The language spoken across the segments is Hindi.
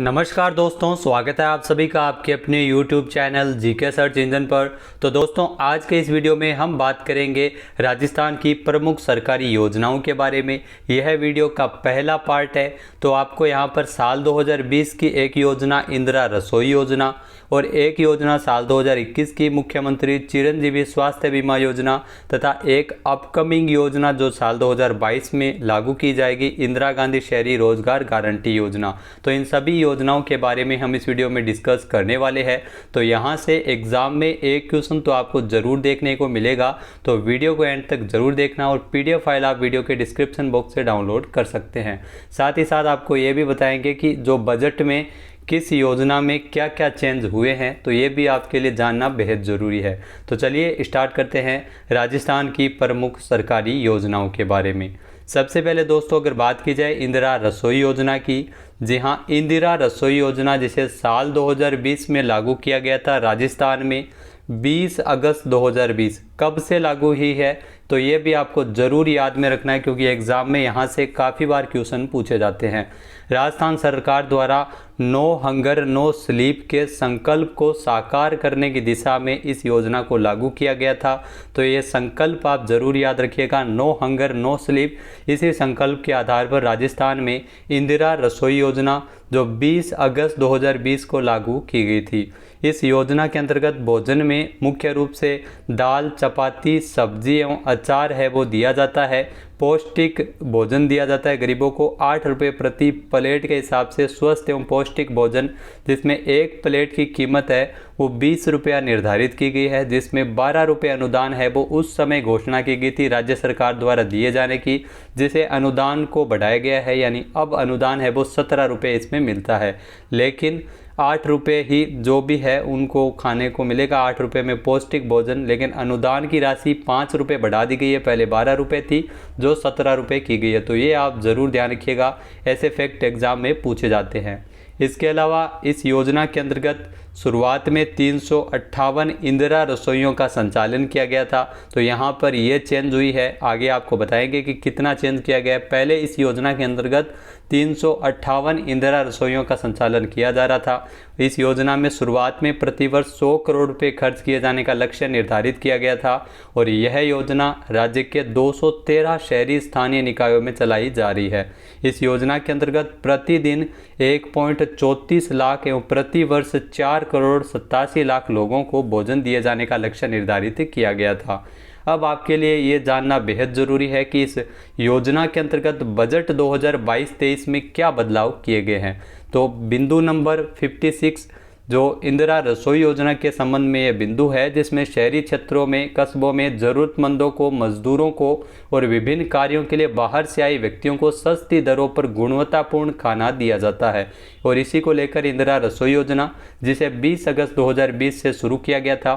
नमस्कार दोस्तों, स्वागत है आप सभी का आपके अपने YouTube channel GK search engine पर। तो दोस्तों, आज के इस वीडियो में हम बात करेंगे राजस्थान की प्रमुख सरकारी योजनाओं के बारे में। यह वीडियो का पहला पार्ट है। तो आपको यहां पर साल 2020 की एक योजना इंदिरा रसोई योजना और एक योजना साल 2021 की मुख्यमंत्री चिरंजीवी स्वास्थ्य बीमा योजना तथा एक अपकमिंग योजना जो साल 2022 में लागू की जाएगी, इंदिरा गांधी शहरी रोजगार गारंटी योजना। तो इन सभी योजनाओं के बारे में हम इस वीडियो में डिस्कस करने वाले हैं। तो यहाँ से एग्जाम में एक क्वेश्चन तो आपको ज़रूर देखने को मिलेगा, तो वीडियो को एंड तक ज़रूर देखना और PDF फाइल आप वीडियो के डिस्क्रिप्शन बॉक्स से डाउनलोड कर सकते हैं। साथ ही साथ आपको ये भी बताएंगे कि जो बजट में किस योजना में क्या क्या चेंज हुए हैं, तो ये भी आपके लिए जानना बेहद ज़रूरी है। तो चलिए स्टार्ट करते हैं राजस्थान की प्रमुख सरकारी योजनाओं के बारे में। सबसे पहले दोस्तों, अगर बात की जाए इंदिरा रसोई योजना की, जी हाँ, इंदिरा रसोई योजना जिसे साल 2020 में लागू किया गया था राजस्थान में 20 अगस्त 2020। कब से लागू हुई है तो ये भी आपको ज़रूर याद में रखना है, क्योंकि एग्ज़ाम में यहाँ से काफ़ी बार क्वेश्चन पूछे जाते हैं। राजस्थान सरकार द्वारा नो हंगर नो स्लीप के संकल्प को साकार करने की दिशा में इस योजना को लागू किया गया था। तो ये संकल्प आप ज़रूर याद रखिएगा, नो हंगर नो स्लीप। इसी संकल्प के आधार पर राजस्थान में इंदिरा रसोई योजना जो 20 अगस्त 2020 को लागू की गई थी। इस योजना के अंतर्गत भोजन में मुख्य रूप से दाल, चपाती, सब्जी एवं अचार है वो दिया जाता है। पौष्टिक भोजन दिया जाता है गरीबों को 8 रुपये प्रति प्लेट के हिसाब से स्वस्थ एवं पौष्टिक भोजन, जिसमें एक प्लेट की कीमत है वो 20 रुपया निर्धारित की गई है, जिसमें 12 रुपये अनुदान है वो उस समय घोषणा की गई थी राज्य सरकार द्वारा दिए जाने की, जिसे अनुदान को बढ़ाया गया है, यानी अब अनुदान है वो 17 रुपये इसमें मिलता है। लेकिन 8 रुपये ही जो भी है उनको खाने को मिलेगा, 8 रुपये में पौष्टिक भोजन। लेकिन अनुदान की राशि 5 रुपये बढ़ा दी गई है, पहले 12 रुपये थी जो 17 रुपये की गई है। तो ये आप ज़रूर ध्यान रखिएगा, ऐसे फैक्ट एग्जाम में पूछे जाते हैं। इसके अलावा इस योजना के अंतर्गत शुरुआत में 358 इंदिरा रसोइयों का संचालन किया गया था। तो यहाँ पर ये चेंज हुई है, आगे आपको बताएंगे कि कितना चेंज किया गया है। पहले इस योजना के अंतर्गत 358 इंदिरा रसोइयों का संचालन किया जा रहा था। इस योजना में शुरुआत में प्रतिवर्ष 100 करोड़ रुपए खर्च किए जाने का लक्ष्य निर्धारित किया गया था और यह योजना राज्य के 213 शहरी स्थानीय निकायों में चलाई जा रही है। इस योजना के अंतर्गत प्रतिदिन 1.34 लाख एवं प्रतिवर्ष 4 करोड़ 87 लाख लोगों को भोजन दिए जाने का लक्ष्य निर्धारित किया गया था। अब आपके लिए ये जानना बेहद ज़रूरी है कि इस योजना के अंतर्गत बजट 2022-23 में क्या बदलाव किए गए हैं। तो बिंदु नंबर 56 जो इंदिरा रसोई योजना के संबंध में ये बिंदु है, जिसमें शहरी क्षेत्रों में, कस्बों में ज़रूरतमंदों को, मजदूरों को और विभिन्न कार्यों के लिए बाहर से आए व्यक्तियों को सस्ती दरों पर गुणवत्तापूर्ण खाना दिया जाता है। और इसी को लेकर इंदिरा रसोई योजना, जिसे 20 अगस्त 2020 से शुरू किया गया था,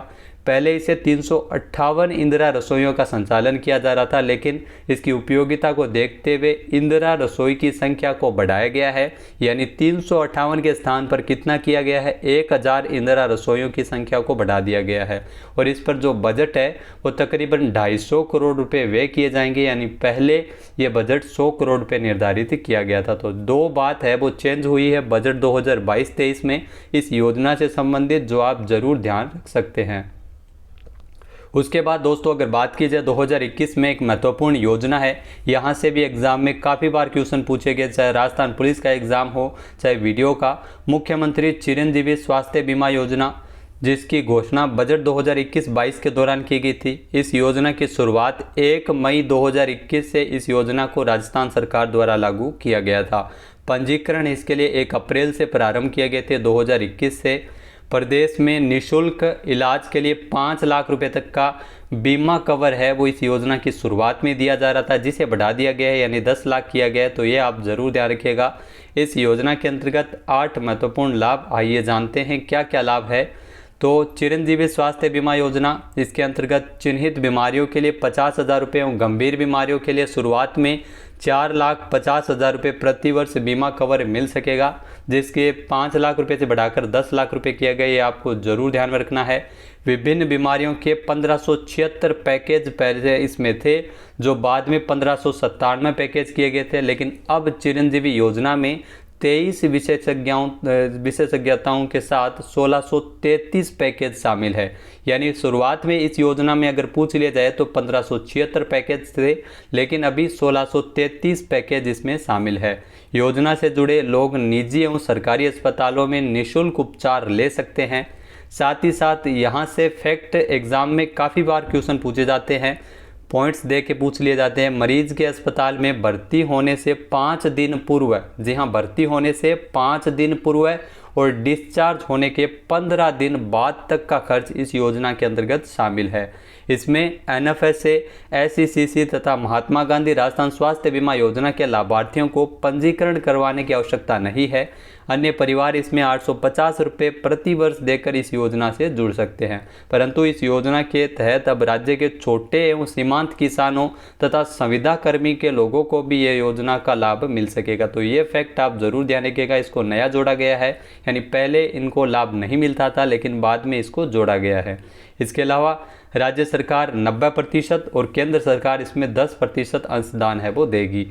पहले इसे 358 इंदिरा रसोइयों का संचालन किया जा रहा था, लेकिन इसकी उपयोगिता को देखते हुए इंदिरा रसोई की संख्या को बढ़ाया गया है, यानी 358 के स्थान पर कितना किया गया है, 1000 इंदिरा रसोइयों की संख्या को बढ़ा दिया गया है। और इस पर जो बजट है वो तकरीबन 250 करोड़ रुपए व्यय किए जाएंगे, यानी पहले ये बजट 100 करोड़ रुपए निर्धारित किया गया था। तो दो बात है वो चेंज हुई है बजट 2022-23 में इस योजना से संबंधित, जो आप ज़रूर ध्यान रख सकते हैं। उसके बाद दोस्तों, अगर बात की जाए 2021 में एक महत्वपूर्ण योजना है, यहाँ से भी एग्जाम में काफ़ी बार क्वेश्चन पूछे गए, चाहे राजस्थान पुलिस का एग्जाम हो चाहे वीडियो का। मुख्यमंत्री चिरंजीवी स्वास्थ्य बीमा योजना, जिसकी घोषणा बजट 2021-22 के दौरान की गई थी। इस योजना की शुरुआत 1 मई 2021 से इस योजना को राजस्थान सरकार द्वारा लागू किया गया था। पंजीकरण इसके लिए 1 अप्रैल से प्रारंभ किए गए थे 2021 से। प्रदेश में निःशुल्क इलाज के लिए 5 लाख रुपए तक का बीमा कवर है वो इस योजना की शुरुआत में दिया जा रहा था, जिसे बढ़ा दिया गया है, यानी 10 लाख किया गया है। तो ये आप ज़रूर ध्यान रखिएगा। इस योजना के अंतर्गत 8 महत्वपूर्ण लाभ, आइए जानते हैं क्या क्या लाभ है। तो चिरंजीवी स्वास्थ्य बीमा योजना, इसके अंतर्गत चिन्हित बीमारियों के लिए 50,000 रुपये एवं गंभीर बीमारियों के लिए शुरुआत में 4,50,000 रुपये प्रतिवर्ष बीमा कवर मिल सकेगा, जिसके 5 लाख रुपये से बढ़ाकर 10 लाख रुपये किया गया, ये आपको ज़रूर ध्यान में रखना है। विभिन्न बीमारियों के 1576 पैकेज पहले इसमें थे, जो बाद में 1597 पैकेज किए गए थे, लेकिन अब चिरंजीवी योजना में 23 विशेषज्ञताओं के साथ 1633 पैकेज शामिल है। यानी शुरुआत में इस योजना में अगर पूछ लिया जाए तो 1576 पैकेज थे, लेकिन अभी 1633 पैकेज इसमें शामिल है। योजना से जुड़े लोग निजी एवं सरकारी अस्पतालों में निःशुल्क उपचार ले सकते हैं। साथ ही साथ यहाँ से फैक्ट एग्ज़ाम में काफ़ी बार क्वेश्चन पूछे जाते हैं, पॉइंट्स दे के पूछ लिए जाते हैं। मरीज के अस्पताल में भर्ती होने से 5 दिन पूर्व, जी हाँ, भर्ती होने से 5 दिन पूर्व और डिस्चार्ज होने के 15 दिन बाद तक का खर्च इस योजना के अंतर्गत शामिल है। इसमें NFSA, SECC तथा महात्मा गांधी राजस्थान स्वास्थ्य बीमा योजना के लाभार्थियों को पंजीकरण करवाने की आवश्यकता नहीं है। अन्य परिवार इसमें 850 रुपये प्रति वर्ष देकर इस योजना से जुड़ सकते हैं। परंतु इस योजना के तहत अब राज्य के छोटे एवं सीमांत किसानों तथा संविदा कर्मी के लोगों को भी ये योजना का लाभ मिल सकेगा। तो ये फैक्ट आप ज़रूर ध्यान रखिएगा, इसको नया जोड़ा गया है, यानी पहले इनको लाभ नहीं मिलता था लेकिन बाद में इसको जोड़ा गया है। इसके अलावा राज्य सरकार 90% और केंद्र सरकार इसमें 10% अंशदान है वो देगी।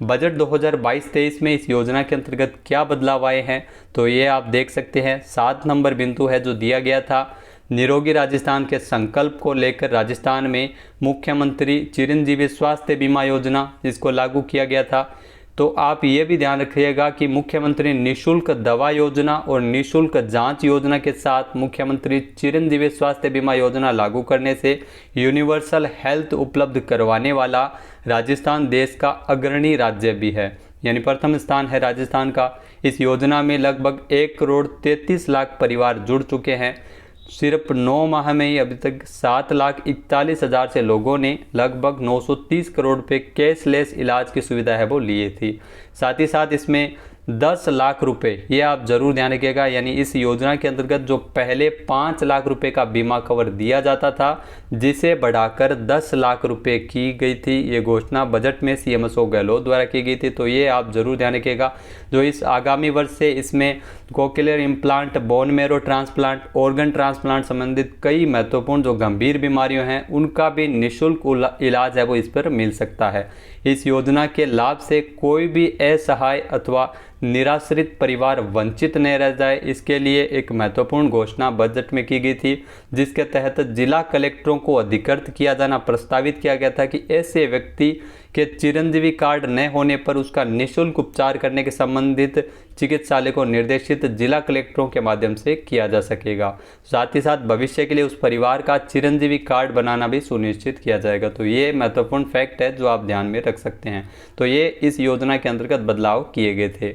बजट 2022-23 में इस योजना के अंतर्गत क्या बदलाव आए हैं तो ये आप देख सकते हैं। 7 नंबर बिंदु है जो दिया गया था, निरोगी राजस्थान के संकल्प को लेकर राजस्थान में मुख्यमंत्री चिरंजीवी स्वास्थ्य बीमा योजना इसको लागू किया गया था। तो आप ये भी ध्यान रखिएगा कि मुख्यमंत्री निःशुल्क दवा योजना और निःशुल्क जांच योजना के साथ मुख्यमंत्री चिरंजीवी स्वास्थ्य बीमा योजना लागू करने से यूनिवर्सल हेल्थ उपलब्ध करवाने वाला राजस्थान देश का अग्रणी राज्य भी है, यानी प्रथम स्थान है राजस्थान का। इस योजना में लगभग 1,33,00,000 परिवार जुड़ चुके हैं। सिर्फ 9 माह में ही अभी तक 7,41,000 से लोगों ने लगभग 930 करोड़ रुपये कैशलेस इलाज की सुविधा है वो लिए थी। साथ ही साथ इसमें 10 लाख रुपए, ये आप ज़रूर ध्यान रखिएगा, यानी इस योजना के अंतर्गत जो पहले 5 लाख रुपए का बीमा कवर दिया जाता था जिसे बढ़ाकर 10 लाख रुपए की गई थी। ये घोषणा बजट में CMSO गहलोत द्वारा की गई थी। तो ये आप ज़रूर ध्यान रखिएगा। जो इस आगामी वर्ष से इसमें cochlear implant, bone marrow transplant, organ transplant संबंधित कई महत्वपूर्ण जो गंभीर बीमारियों हैं उनका भी निःशुल्क इलाज है वो इस पर मिल सकता है। इस योजना के लाभ से कोई भी असहाय अथवा निराश्रित परिवार वंचित न रह जाए, इसके लिए एक महत्वपूर्ण घोषणा बजट में की गई थी, जिसके तहत जिला कलेक्टरों को अधिकृत किया जाना प्रस्तावित किया गया था कि ऐसे व्यक्ति के चिरंजीवी कार्ड न होने पर उसका निःशुल्क उपचार करने के संबंधित चिकित्सालय को निर्देशित जिला कलेक्टरों के माध्यम से किया जा सकेगा। साथ ही साथ भविष्य के लिए उस परिवार का चिरंजीवी कार्ड बनाना भी सुनिश्चित किया जाएगा। तो ये महत्वपूर्ण फैक्ट है जो आप ध्यान में रख सकते हैं। तो ये इस योजना के अंतर्गत बदलाव किए गए थे।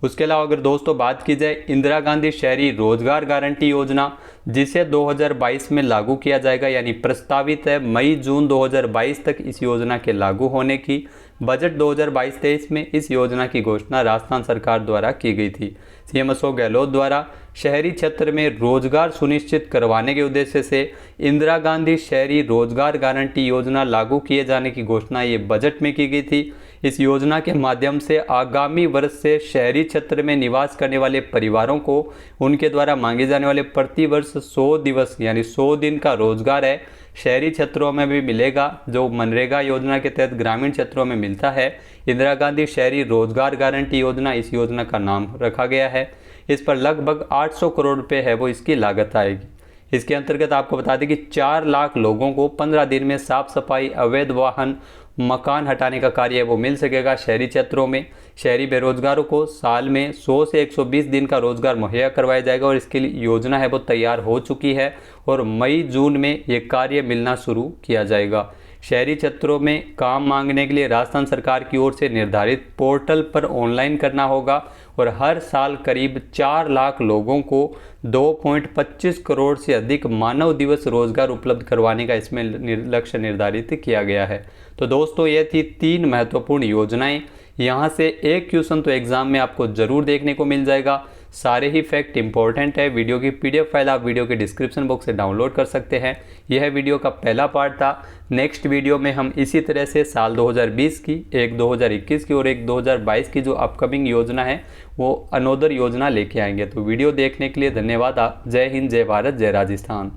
उसके अलावा अगर दोस्तों बात की जाए इंदिरा गांधी शहरी रोजगार गारंटी योजना, जिसे 2022 में लागू किया जाएगा, यानी प्रस्तावित है मई-जून 2022 तक इस योजना के लागू होने की। बजट 2022-23 में इस योजना की घोषणा राजस्थान सरकार द्वारा की गई थी। CMSO गहलोत द्वारा शहरी क्षेत्र में रोजगार सुनिश्चित करवाने के उद्देश्य से इंदिरा गांधी शहरी रोजगार गारंटी योजना लागू किए जाने की घोषणा ये बजट में की गई थी। इस योजना के माध्यम से आगामी वर्ष से शहरी क्षेत्र में निवास करने वाले परिवारों को उनके द्वारा मांगे जाने वाले प्रति वर्ष 100 दिवस यानी 100 दिन का रोजगार है शहरी क्षेत्रों में भी मिलेगा, जो मनरेगा योजना के तहत ग्रामीण क्षेत्रों में मिलता है। इंदिरा गांधी शहरी रोजगार गारंटी योजना इस योजना का नाम रखा गया है। इस पर लगभग 800 करोड़ रुपए है वो इसकी लागत आएगी। इसके अंतर्गत आपको बता दें कि 4 लाख लोगों को 15 दिन में साफ सफाई, अवैध वाहन, मकान हटाने का कार्य वो मिल सकेगा शहरी क्षेत्रों में। शहरी बेरोजगारों को साल में 100 से 120 दिन का रोजगार मुहैया करवाया जाएगा और इसके लिए योजना है वो तैयार हो चुकी है और मई-जून में ये कार्य मिलना शुरू किया जाएगा। शहरी क्षेत्रों में काम मांगने के लिए राजस्थान सरकार की ओर से निर्धारित पोर्टल पर ऑनलाइन करना होगा और हर साल करीब 4 लाख लोगों को 2.25 करोड़ से अधिक मानव दिवस रोजगार उपलब्ध करवाने का इसमें लक्ष्य निर्धारित किया गया है। तो दोस्तों ये थी 3 महत्वपूर्ण योजनाएं। यहाँ से एक क्वेश्चन तो एग्जाम में आपको जरूर देखने को मिल जाएगा। सारे ही फैक्ट इंपॉर्टेंट है। वीडियो की PDF फाइल आप वीडियो के डिस्क्रिप्शन बॉक्स से डाउनलोड कर सकते हैं। यह वीडियो का पहला पार्ट था। नेक्स्ट वीडियो में हम इसी तरह से साल 2020 की, एक 2021 की और एक 2022 की जो अपकमिंग योजना है वो अनोदर योजना लेके आएंगे। तो वीडियो देखने के लिए धन्यवाद। जय हिंद, जय भारत, जय राजस्थान।